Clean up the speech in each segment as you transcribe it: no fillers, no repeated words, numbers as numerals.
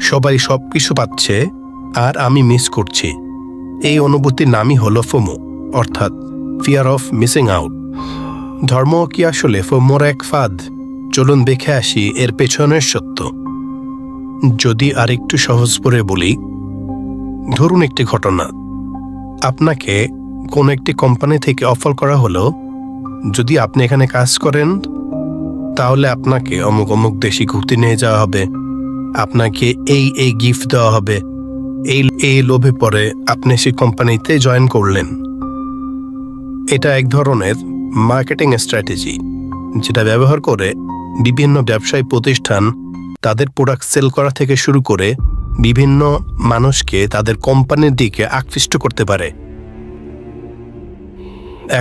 সবাই সবকিছু পাচ্ছে আর আমি মিস করছি। এই অনুভূতির নামই হলো ফোমো, অর্থাৎ ফিয়ার অফ মিসিং আউট। ধর্ম কি আসলে ফোমোর এক ফাঁদ? চলুন দেখে আসি এর পেছনের সত্য। যদি আরেকটু সহজ করে বলি, ধরুন একটি ঘটনা। আপনাকে কোন একটি কোম্পানি থেকে অফার করা হলো, যদি আপনি এখানে কাজ করেন তাহলে আপনাকে অমুক অমুক দেশে ঘুরতে নিয়ে যাওয়া হবে, আপনাকে এই গিফট দেওয়া হবে। এই লোভে পরে আপনি সেই কোম্পানিতে জয়েন করলেন। এটা এক ধরনের মার্কেটিং স্ট্র্যাটেজি, যেটা ব্যবহার করে বিভিন্ন ব্যবসায়ী প্রতিষ্ঠান তাদের প্রোডাক্ট সেল করা থেকে শুরু করে বিভিন্ন মানুষকে তাদের কোম্পানির দিকে আকৃষ্ট করতে পারে।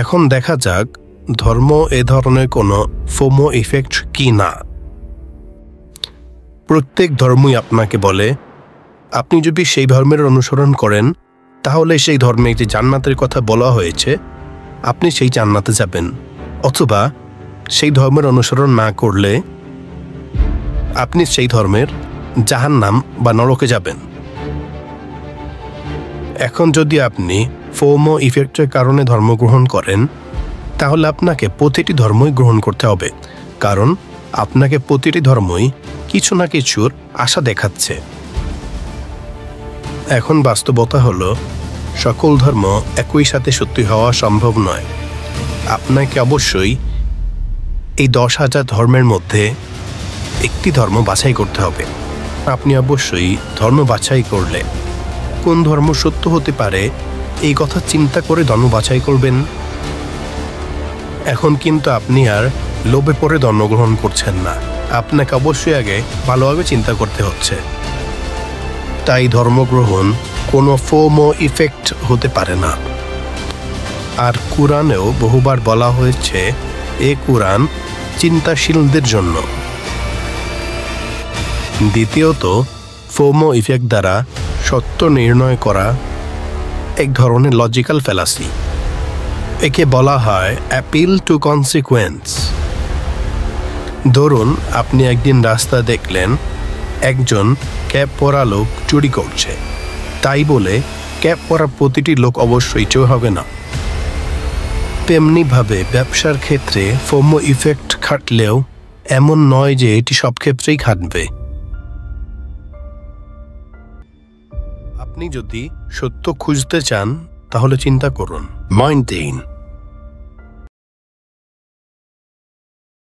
এখন দেখা যাক ধর্ম এ ধরনের কোনো ফোমো ইফেক্ট কি না। প্রত্যেক ধর্মই আপনাকে বলে আপনি যদি সেই ধর্মের অনুসরণ করেন তাহলে সেই ধর্মে একটি জান্নাতের কথা বলা হয়েছে, আপনি সেই জান্নাতে যাবেন, অথবা সেই ধর্মের অনুসরণ না করলে আপনি সেই ধর্মের জাহান্নাম বা নরকে যাবেন। এখন যদি আপনি ফোমো ইফেক্টের কারণে ধর্ম গ্রহণ করেন তাহলে আপনাকে প্রতিটি ধর্মই গ্রহণ করতে হবে, কারণ আপনাকে প্রতিটি ধর্মই কিছু না কিছুর আশা দেখাচ্ছে। এখন বাস্তবতা হলো সকল ধর্ম একই সাথে সত্যি হওয়া সম্ভব নয়। আপনাকে অবশ্যই এই 10,000 ধর্মের মধ্যে একটি ধর্ম বাছাই করতে হবে। আপনি অবশ্যই ধর্ম বাছাই করলে কোন ধর্ম সত্য হতে পারে এই কথা চিন্তা করে ধর্ম বাছাই করবেন। এখন কিন্তু আপনি আর লোভে পড়ে ধর্ম গ্রহণ করছেন না, আপনাকে অবশ্যই আগে ভালোভাবে চিন্তা করতে হচ্ছে। তাই ধর্মগ্রহণ কোনো ফোমো ইফেক্ট হতে পারে না। আর কুরআনেও বহুবার বলা হয়েছে এ কুরআন চিন্তাশীলদের জন্য। দ্বিতীয়ত, ফোমো ইফেক্ট দ্বারা সত্য নির্ণয় করা এক ধরনের লজিক্যাল ফ্যালাসি। একে বলা হয় অ্যাপিল টু কনসিকুয়েন্স। ধরুন আপনি একদিন রাস্তা দেখলেন একজন ক্যাপ পরা লোক চুরি করছে, তাই বলে ক্যাপ পরা প্রতিটি লোক অবশ্যই চোর হবে না। তেমনিভাবে ব্যবসার ক্ষেত্রে ফোমো ইফেক্ট খাটলেও এমন নয় যে এটি সব ক্ষেত্রেই খাটবে। আপনি যদি সত্য খুঁজতে চান তাহলে চিন্তা করুন, মাইন্ড দিন।